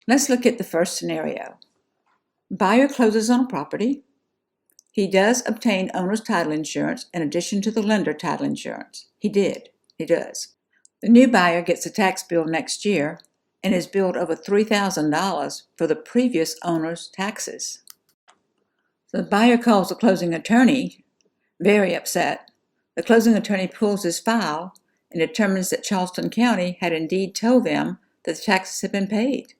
Let's look at the first scenario. Buyer closes on a property. He does obtain owner's title insurance in addition to the lender title insurance. He does. The new buyer gets a tax bill next year and is billed over $3,000 for the previous owner's taxes. The buyer calls the closing attorney, very upset. The closing attorney pulls his file and determines that Charleston County had indeed told them that the taxes had been paid.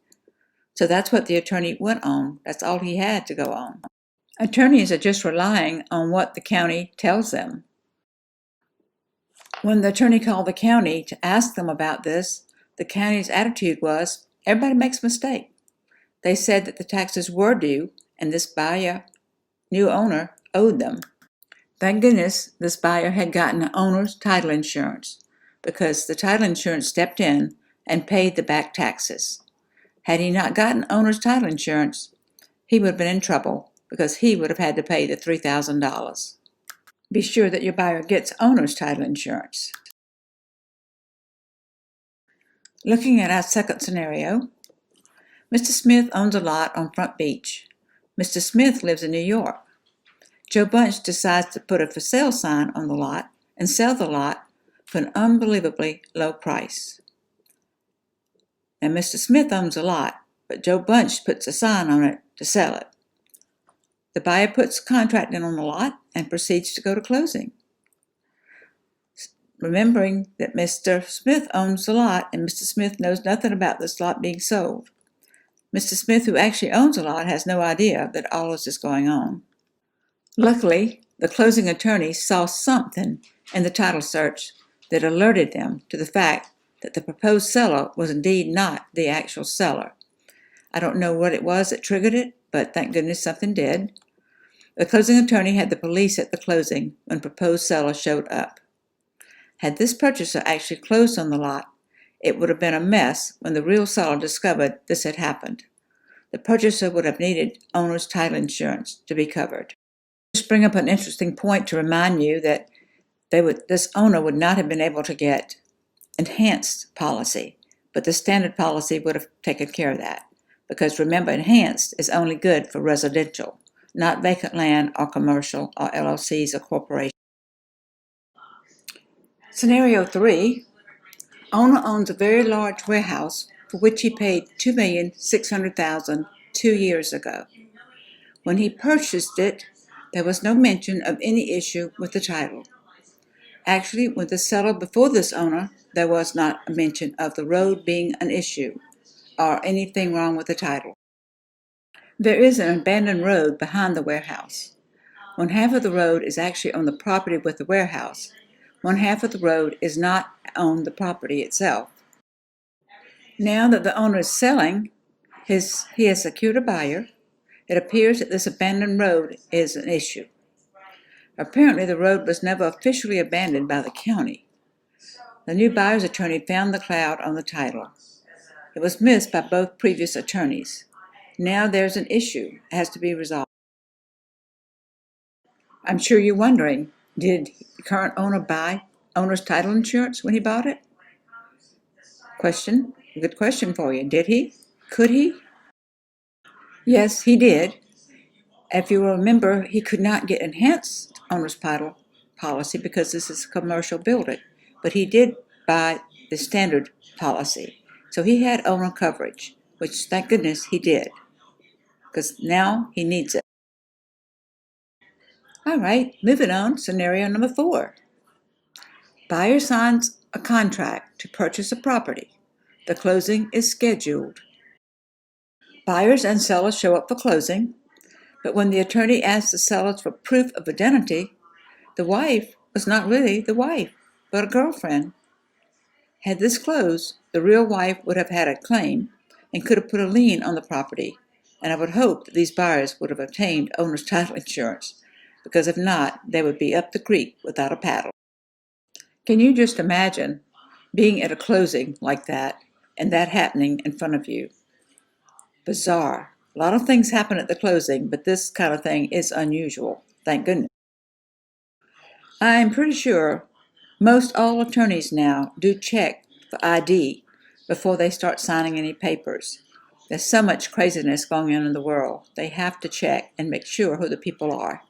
So that's what the attorney went on. That's all he had to go on. Attorneys are just relying on what the county tells them. When the attorney called the county to ask them about this, the county's attitude was, everybody makes a mistake. They said that the taxes were due and this buyer, new owner, owed them. Thank goodness this buyer had gotten owner's title insurance because the title insurance stepped in and paid the back taxes. Had he not gotten owner's title insurance, he would have been in trouble because he would have had to pay the $3,000. Be sure that your buyer gets owner's title insurance. Looking at our second scenario, Mr. Smith owns a lot on Front Beach. Mr. Smith lives in New York. Joe Bunch decides to put a for sale sign on the lot and sell the lot for an unbelievably low price. Now, Mr. Smith owns a lot, but Joe Bunch puts a sign on it to sell it. The buyer puts a contract in on the lot and proceeds to go to closing. Remembering that Mr. Smith owns the lot and Mr. Smith knows nothing about this lot being sold. Mr. Smith, who actually owns the lot, has no idea that all this is going on. Luckily, the closing attorney saw something in the title search that alerted them to the fact that the proposed seller was indeed not the actual seller. I don't know what it was that triggered it, but thank goodness something did. The closing attorney had the police at the closing when proposed seller showed up. Had this purchaser actually closed on the lot, it would have been a mess when the real seller discovered this had happened. The purchaser would have needed owner's title insurance to be covered. Just bring up an interesting point to remind you that this owner would not have been able to get enhanced policy, but the standard policy would have taken care of that. Because remember, enhanced is only good for residential, not vacant land or commercial or LLCs or corporations. Scenario 3, owner owns a very large warehouse for which he paid $2,600,000 2 years ago. When he purchased it, there was no mention of any issue with the title. Actually, with the seller before this owner, there was not a mention of the road being an issue or anything wrong with the title. There is an abandoned road behind the warehouse. One half of the road is actually on the property with the warehouse. One half of the road is not on the property itself. Now that the owner is selling, he has secured a buyer. It appears that this abandoned road is an issue. Apparently, the road was never officially abandoned by the county. The new buyer's attorney found the cloud on the title. It was missed by both previous attorneys. Now there's an issue that has to be resolved. I'm sure you're wondering, did the current owner buy owner's title insurance when he bought it? Good question for you. Did he? Could he? Yes, he did. If you will remember, he could not get enhanced owner's title policy because this is a commercial building, but he did buy the standard policy. So he had owner coverage, which thank goodness he did, because now he needs it. All right, moving on, scenario number 4. Buyer signs a contract to purchase a property. The closing is scheduled. Buyers and sellers show up for closing, but when the attorney asks the sellers for proof of identity, the wife was not really the wife, but a girlfriend. Had this closed, the real wife would have had a claim and could have put a lien on the property, and I would hope that these buyers would have obtained owner's title insurance, because if not, they would be up the creek without a paddle. Can you just imagine being at a closing like that and that happening in front of you? Bizarre. A lot of things happen at the closing, but this kind of thing is unusual. Thank goodness. I'm pretty sure most all attorneys now do check for ID before they start signing any papers. There's so much craziness going on in the world. They have to check and make sure who the people are.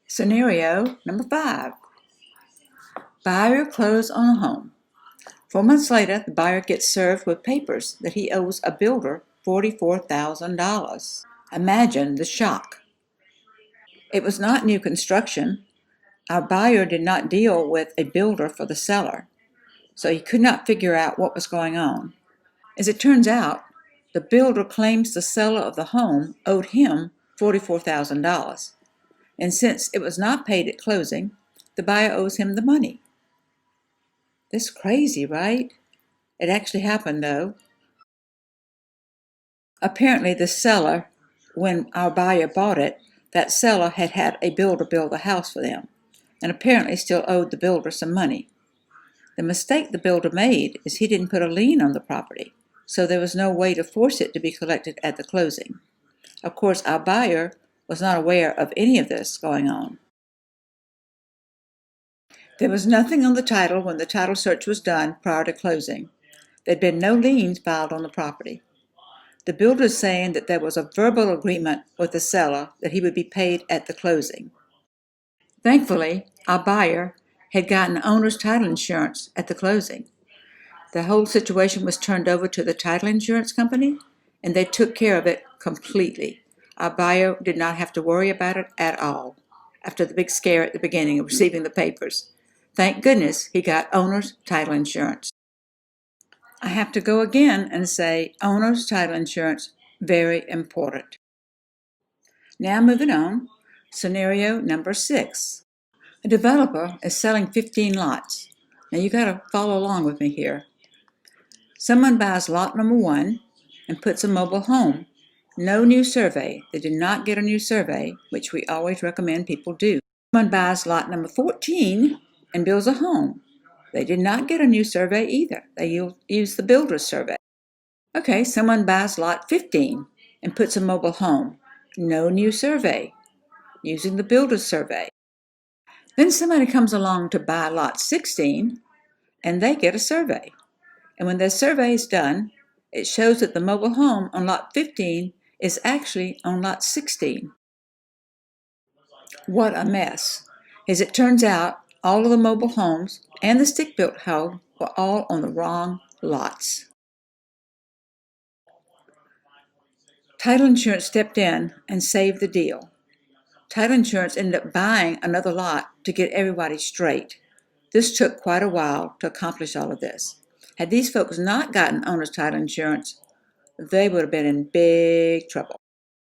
Scenario number 5. Buyer closes on a home. 4 months later, the buyer gets served with papers that he owes a builder $44,000. Imagine the shock. It was not new construction. Our buyer did not deal with a builder for the seller, so he could not figure out what was going on. As it turns out, the builder claims the seller of the home owed him $44,000, and since it was not paid at closing, the buyer owes him the money. That's crazy, right? It actually happened, though. Apparently, the seller, when our buyer bought it, that seller had had a builder build the house for them, and apparently still owed the builder some money. The mistake the builder made is he didn't put a lien on the property, so there was no way to force it to be collected at the closing. Of course, our buyer was not aware of any of this going on. There was nothing on the title when the title search was done prior to closing. There had been no liens filed on the property. The builder is saying that there was a verbal agreement with the seller that he would be paid at the closing. Thankfully, our buyer had gotten owner's title insurance at the closing. The whole situation was turned over to the title insurance company, and they took care of it completely. Our buyer did not have to worry about it at all after the big scare at the beginning of receiving the papers. Thank goodness he got owner's title insurance. I have to go again and say owner's title insurance, very important. Now moving on, scenario number 6. A developer is selling 15 lots. Now you got to follow along with me here. Someone buys lot number 1 and puts a mobile home. No new survey. They did not get a new survey, which we always recommend people do. Someone buys lot number 14 and builds a home. They did not get a new survey either. They used the builder's survey. Okay, someone buys lot 15 and puts a mobile home. No new survey, using the builder's survey. Then somebody comes along to buy lot 16 and they get a survey. And when their survey is done, it shows that the mobile home on lot 15 is actually on lot 16. What a mess. As it turns out, all of the mobile homes and the stick-built home were all on the wrong lots. Title insurance stepped in and saved the deal. Title insurance ended up buying another lot to get everybody straight. This took quite a while to accomplish all of this. Had these folks not gotten owner's title insurance, they would have been in big trouble.